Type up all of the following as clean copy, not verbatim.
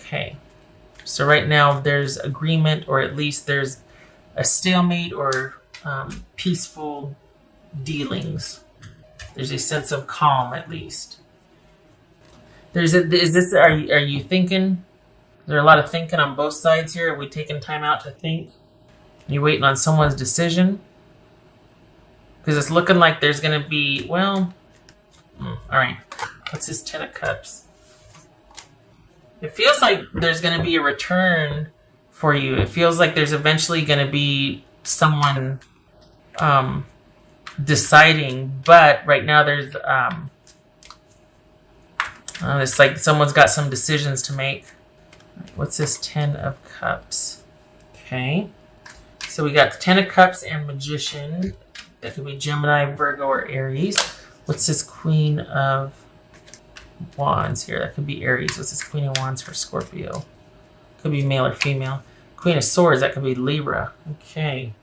Okay. So right now there's agreement, or at least there's a stalemate or peaceful dealings. There's a sense of calm, at least. Are you thinking? Is there a lot of thinking on both sides here? Are we taking time out to think? Are you waiting on someone's decision? Because it's looking like there's going to be, well, all right. What's this 10 of Cups? It feels like there's going to be a return for you. It feels like there's eventually going to be someone deciding, but right now there's it's like someone's got some decisions to make. What's this 10 of Cups? Okay. So we got the 10 of Cups and Magician. That could be Gemini, Virgo, or Aries. What's this Queen of Wands here? That could be Aries. What's this Queen of Wands for Scorpio? Could be male or female. Queen of Swords, that could be Libra. Okay.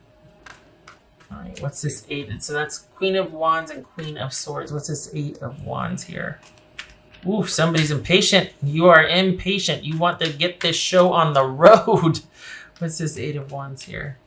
All right, what's this 8? So that's Queen of Wands and Queen of Swords. What's this 8 of Wands here? Ooh, somebody's impatient. You are impatient. You want to get this show on the road. What's this 8 of Wands here?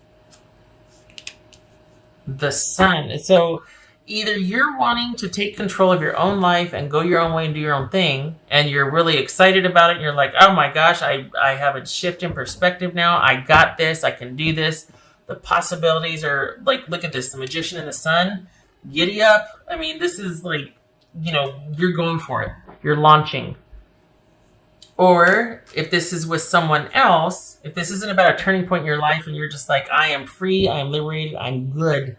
The Sun. So either you're wanting to take control of your own life and go your own way and do your own thing, and you're really excited about it, and you're like, oh my gosh, I have a shift in perspective now. I got this. I can do this. The possibilities are, like, look at this, the Magician and the Sun. Giddy up. I mean, this is like, you know, you're going for it. You're launching. Or if this is with someone else, if this isn't about a turning point in your life and you're just like, I am free, I am liberated, I'm good.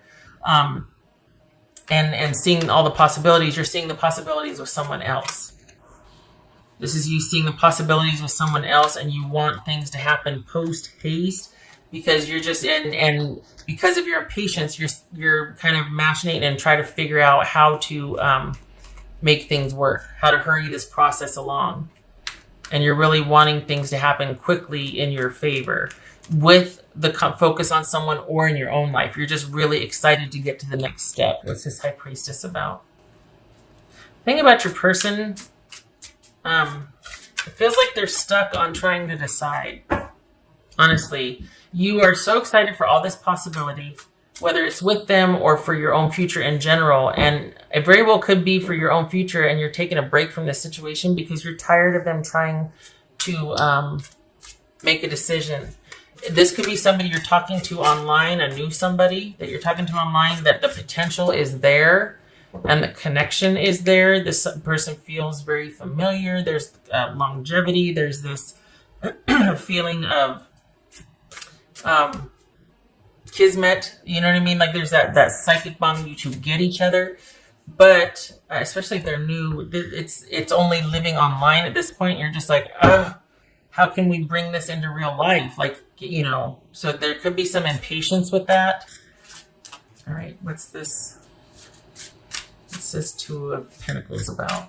And seeing all the possibilities, you're seeing the possibilities with someone else. This is you seeing the possibilities with someone else, and you want things to happen post haste because you're just and because of your impatience, you're kind of machinating and try to figure out how to make things work, how to hurry this process along. And you're really wanting things to happen quickly in your favor with the focus on someone or in your own life. You're just really excited to get to the next step. What's this High Priestess about? Think about your person. It feels like they're stuck on trying to decide. Honestly, you are so excited for all this possibility, whether it's with them or for your own future in general. And it very well could be for your own future, and you're taking a break from this situation because you're tired of them trying to make a decision. This could be somebody you're talking to online, a new somebody that you're talking to online, that the potential is there and the connection is there. This person feels very familiar. There's longevity. There's this feeling of kismet, you know what I mean? Like there's that psychic bond, you two get each other. But especially if they're new, it's only living online at this point. You're just like, how can we bring this into real life? Like, you know, so there could be some impatience with that. All right, what's this? What's this Two of Pentacles about?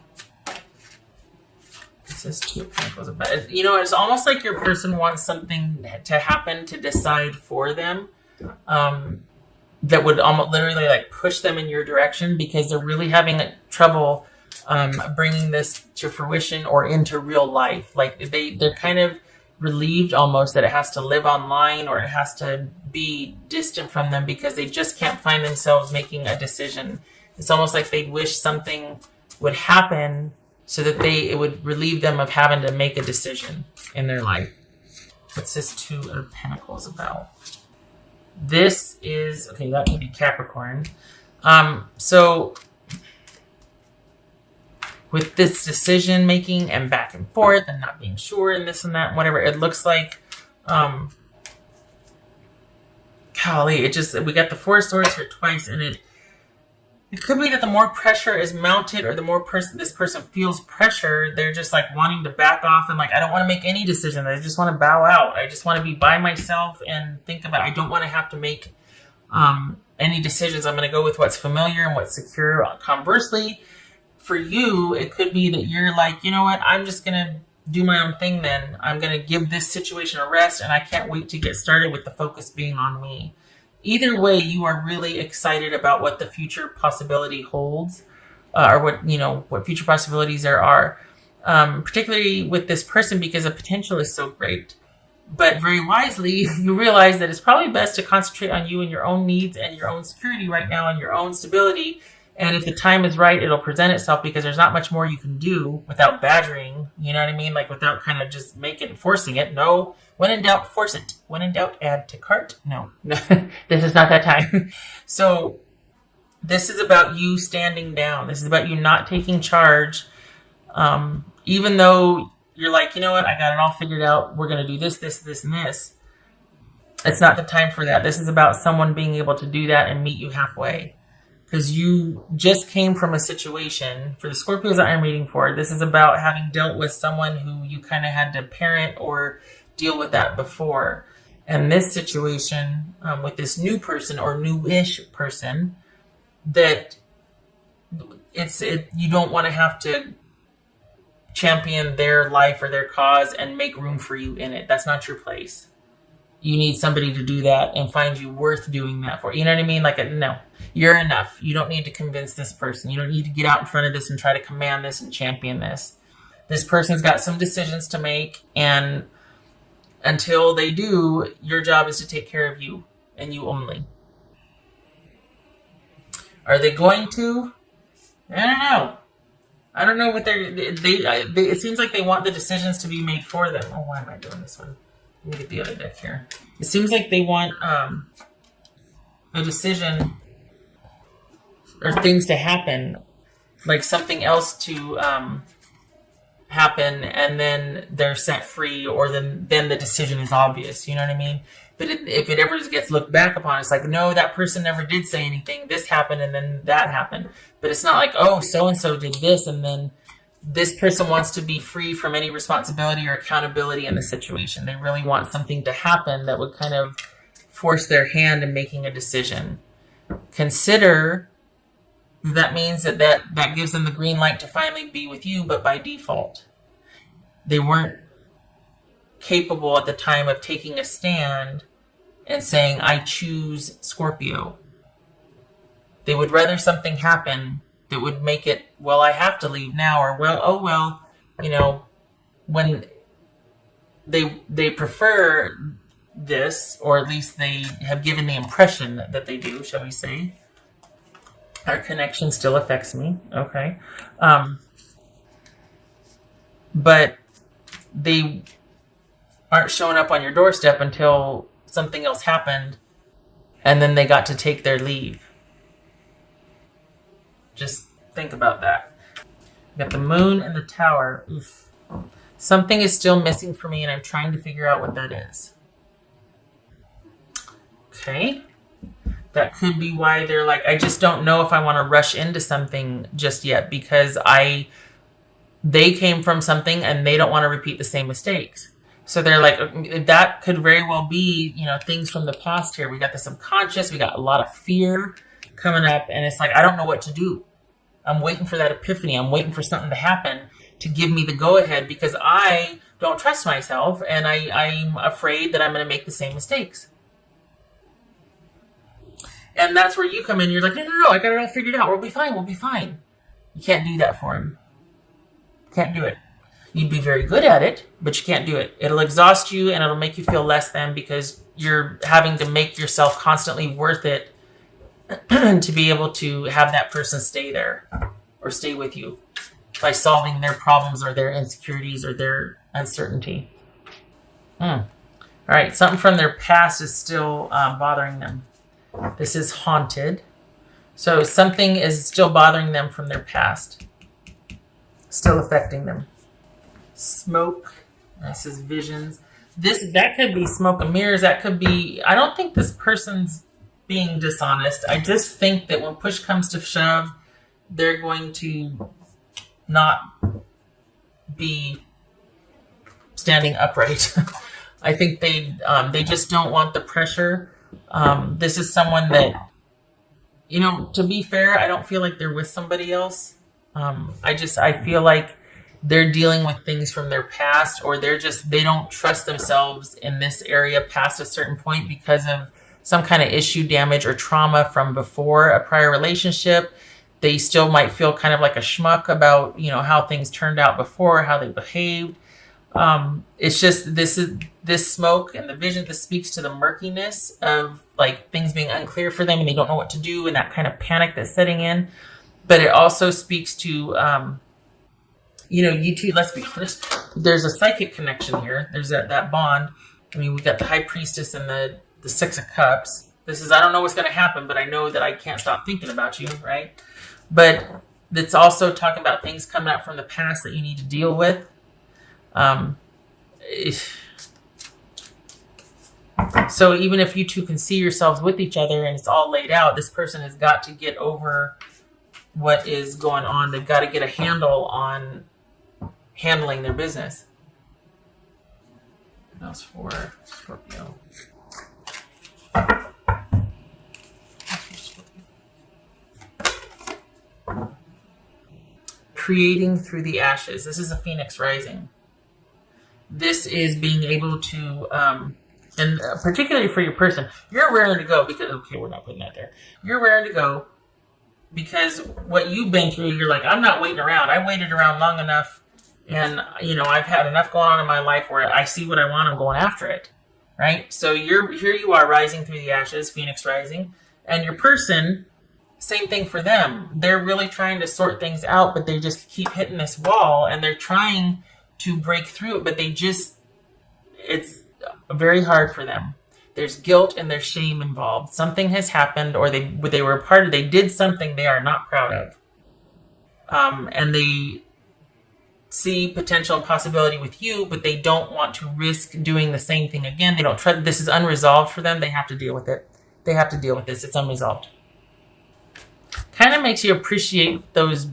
What's this Two of Pentacles about? You know, it's almost like your person wants something to happen to decide for them. That would almost literally like push them in your direction because they're really having trouble bringing this to fruition or into real life. Like they're kind of relieved almost that it has to live online or it has to be distant from them because they just can't find themselves making a decision. It's almost like they wish something would happen so that it would relieve them of having to make a decision in their life. What's this Two of Pentacles about? This is, okay, that could be Capricorn. So with this decision making and back and forth and not being sure and this and that, whatever, it looks like, golly, we got the Four of Swords here twice, and it could be that the more pressure is mounted or the more this person feels pressure, they're just like wanting to back off and like, I don't want to make any decisions. I just want to bow out. I just want to be by myself and think about it. I don't want to have to make any decisions. I'm going to go with what's familiar and what's secure. Conversely, for you, it could be that you're like, you know what, I'm just going to do my own thing then. I'm going to give this situation a rest and I can't wait to get started with the focus being on me. Either way, you are really excited about what the future possibility holds, or what future possibilities there are. particularly with this person because the potential is so great. But very wisely, you realize that it's probably best to concentrate on you and your own needs and your own security right now and your own stability. And if the time is right, it'll present itself because there's not much more you can do without badgering. You know what I mean? Like without kind of just forcing it. No. When in doubt, force it. When in doubt, add to cart. No. This is not that time. So this is about you standing down. This is about you not taking charge. Even though you're like, you know what, I got it all figured out. We're going to do this, this, this, and this. It's not the time for that. This is about someone being able to do that and meet you halfway. Because you just came from a situation, for the Scorpios that I'm reading for, this is about having dealt with someone who you kind of had to parent or deal with that before. And this situation with this new person or new-ish person, that you don't want to have to champion their life or their cause and make room for you in it. That's not your place. You need somebody to do that and find you worth doing that for. You know what I mean? Like, no, you're enough. You don't need to convince this person. You don't need to get out in front of this and try to command this and champion this. This person's got some decisions to make, and until they do, your job is to take care of you and you only. Are they going to? I don't know. I don't know what it seems like they want the decisions to be made for them. Oh, why am I doing this one? Let me get the other deck here. It seems like they want a decision or things to happen, like something else to happen, and then they're set free, or then the decision is obvious. You know what I mean? But if it ever gets looked back upon, it's like, no, that person never did say anything. This happened, and then that happened. But it's not like, oh, so-and-so did this, and then this person wants to be free from any responsibility or accountability in the situation. They really want something to happen that would kind of force their hand in making a decision. Consider that means that gives them the green light to finally be with you, but by default. They weren't capable at the time of taking a stand and saying, I choose Scorpio. They would rather something happen that would make it, well, I have to leave now, or when they prefer this, or at least they have given the impression that they do, shall we say. Our connection still affects me. Okay. But they aren't showing up on your doorstep until something else happened, and then they got to take their leave. Just think about that. We got the moon and the tower. Oof. Something is still missing for me, and I'm trying to figure out what that is. Okay. That could be why they're like, I just don't know if I want to rush into something just yet, because they came from something and they don't want to repeat the same mistakes. So they're like, that could very well be, things from the past here. We got the subconscious, we got a lot of fear coming up, and it's like, I don't know what to do. I'm waiting for that epiphany. I'm waiting for something to happen to give me the go-ahead, because I don't trust myself, and I'm afraid that I'm going to make the same mistakes. And that's where you come in. You're like, no, I got it all figured out. We'll be fine. You can't do that for him. Can't do it. You'd be very good at it, but you can't do it. It'll exhaust you, and it'll make you feel less than, because you're having to make yourself constantly worth it to be able to have that person stay there or stay with you by solving their problems or their insecurities or their uncertainty. All right, something from their past is still bothering them. This is haunted. So something is still bothering them from their past. Still affecting them. Smoke. This is visions. That could be smoke and mirrors. That could be, I don't think this person's being dishonest. I just think that when push comes to shove, they're going to not be standing upright. I think they just don't want the pressure. This is someone that, to be fair, I don't feel like they're with somebody else. I feel like they're dealing with things from their past, or they don't trust themselves in this area past a certain point because of some kind of issue, damage, or trauma from before a prior relationship. They still might feel kind of like a schmuck about, how things turned out before, how they behaved. It's just this smoke and the vision. This speaks to the murkiness of like things being unclear for them and they don't know what to do and that kind of panic that's setting in. But it also speaks to, you two, let's be honest, there's a psychic connection here. There's that bond. I mean, we got the High Priestess and the Six of Cups. This is, I don't know what's going to happen, but I know that I can't stop thinking about you, right? But it's also talking about things coming up from the past that you need to deal with. So even if you two can see yourselves with each other and it's all laid out, this person has got to get over what is going on. They've got to get a handle on handling their business. That was for Scorpio. Creating through the ashes. This is a Phoenix rising. This is being able to, and particularly for your person, you're raring to go because, okay, we're not putting that there. You're raring to go because what you've been through, you're like, I'm not waiting around. I waited around long enough and, I've had enough going on in my life where I see what I want, I'm going after it, right? So here you are rising through the ashes, Phoenix rising, and your person, same thing for them. They're really trying to sort things out, but they just keep hitting this wall and they're trying to break through it, but it's very hard for them. There's guilt and there's shame involved. Something has happened or they were a part of, they did something they are not proud of. And they see potential and possibility with you, but they don't want to risk doing the same thing again. They don't trust, this is unresolved for them. They have to deal with it. They have to deal with this. It's unresolved. Kind of makes you appreciate those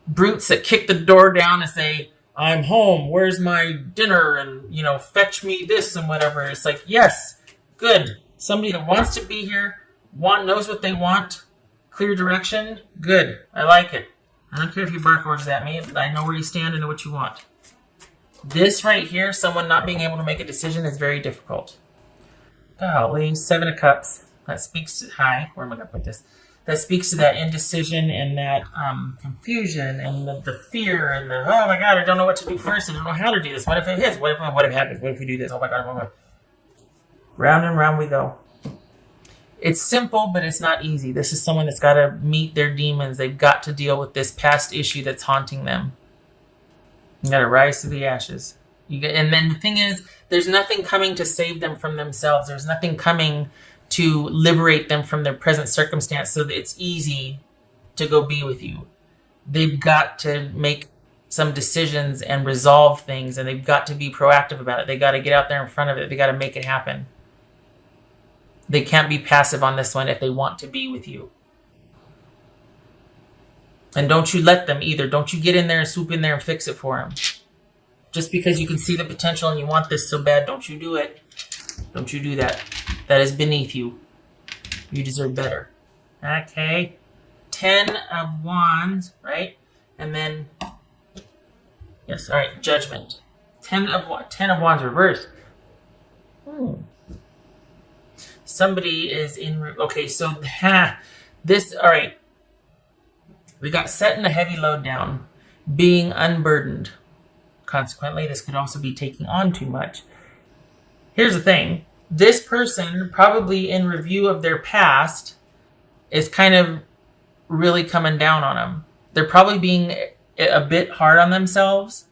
brutes that kick the door down and say, I'm home, where's my dinner? And, fetch me this and whatever. It's like, yes, good. Somebody that wants to be here, knows what they want, clear direction, good. I like it. I don't care if you bark orders at me. I know where you stand and know what you want. This right here, someone not being able to make a decision is very difficult. Golly, 7 of Cups. That speaks to, where am I going to put this? That speaks to that indecision and that confusion and the fear and the, oh my God, I don't know what to do first. I don't know how to do this. What if it hits? What if it happens? What if we do this? Oh my God. Round and round we go. It's simple, but it's not easy. This is someone that's got to meet their demons. They've got to deal with this past issue that's haunting them. You got to rise to the ashes. And then the thing is, there's nothing coming to save them from themselves. There's nothing coming to liberate them from their present circumstance so that it's easy to go be with you. They've got to make some decisions and resolve things, and they've got to be proactive about it. They got to get out there in front of it. They got to make it happen. They can't be passive on this one if they want to be with you. And don't you let them either. Don't you get in there and swoop in there and fix it for them. Just because you can see the potential and you want this so bad, don't you do it. Don't you do that. That is beneath you. You deserve better. Okay. 10 of Wands, right? And then, yes, all right, Judgment. 10 of Wands reversed. Somebody is in, okay, so this, all right. We got setting a heavy load down, being unburdened. Consequently, this could also be taking on too much. Here's the thing. This person, probably in review of their past, is kind of really coming down on them. They're probably being a bit hard on themselves.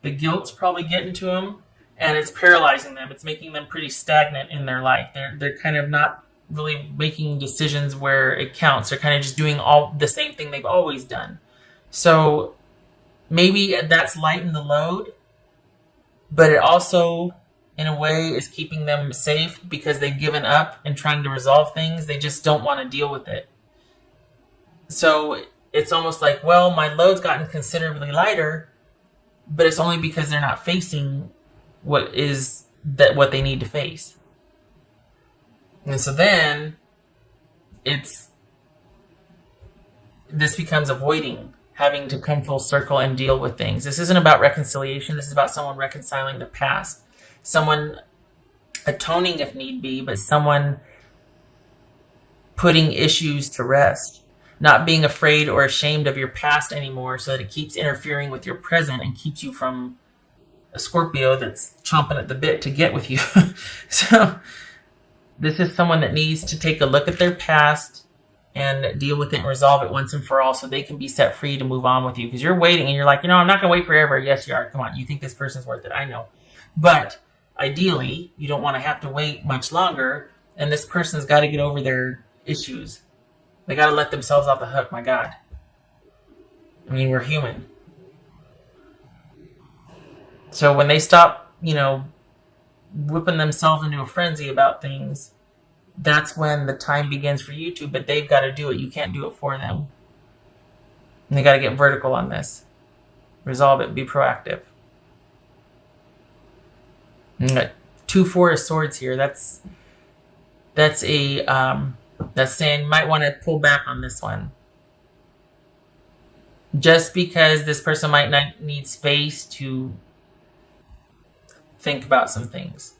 The guilt's probably getting to them, and it's paralyzing them. It's making them pretty stagnant in their life. They're kind of not really making decisions where it counts. They're kind of just doing all the same thing they've always done. So maybe that's lightened the load, but it also, in a way, is keeping them safe because they've given up and trying to resolve things. They just don't want to deal with it. So it's almost like, well, my load's gotten considerably lighter, but it's only because they're not facing what they need to face. And so then this becomes avoiding having to come full circle and deal with things. This isn't about reconciliation. This is about someone reconciling the past. Someone atoning if need be, but someone putting issues to rest. not being afraid or ashamed of your past anymore, so that it keeps interfering with your present and keeps you from a Scorpio that's chomping at the bit to get with you. So this is someone that needs to take a look at their past and deal with it and resolve it once and for all, so they can be set free to move on with you. Because you're waiting and you're like, I'm not going to wait forever. Yes, you are. Come on. You think this person's worth it. I know. But ideally, you don't want to have to wait much longer. And this person's got to get over their issues. They got to let themselves off the hook. My God. I mean, we're human. So when they stop, whipping themselves into a frenzy about things, that's when the time begins for you to, but they've got to do it. You can't do it for them. And they got to get vertical on this. Resolve it. Be proactive. 2 4 of Swords here. That's saying you might want to pull back on this one. Just because this person might not need space to think about some things.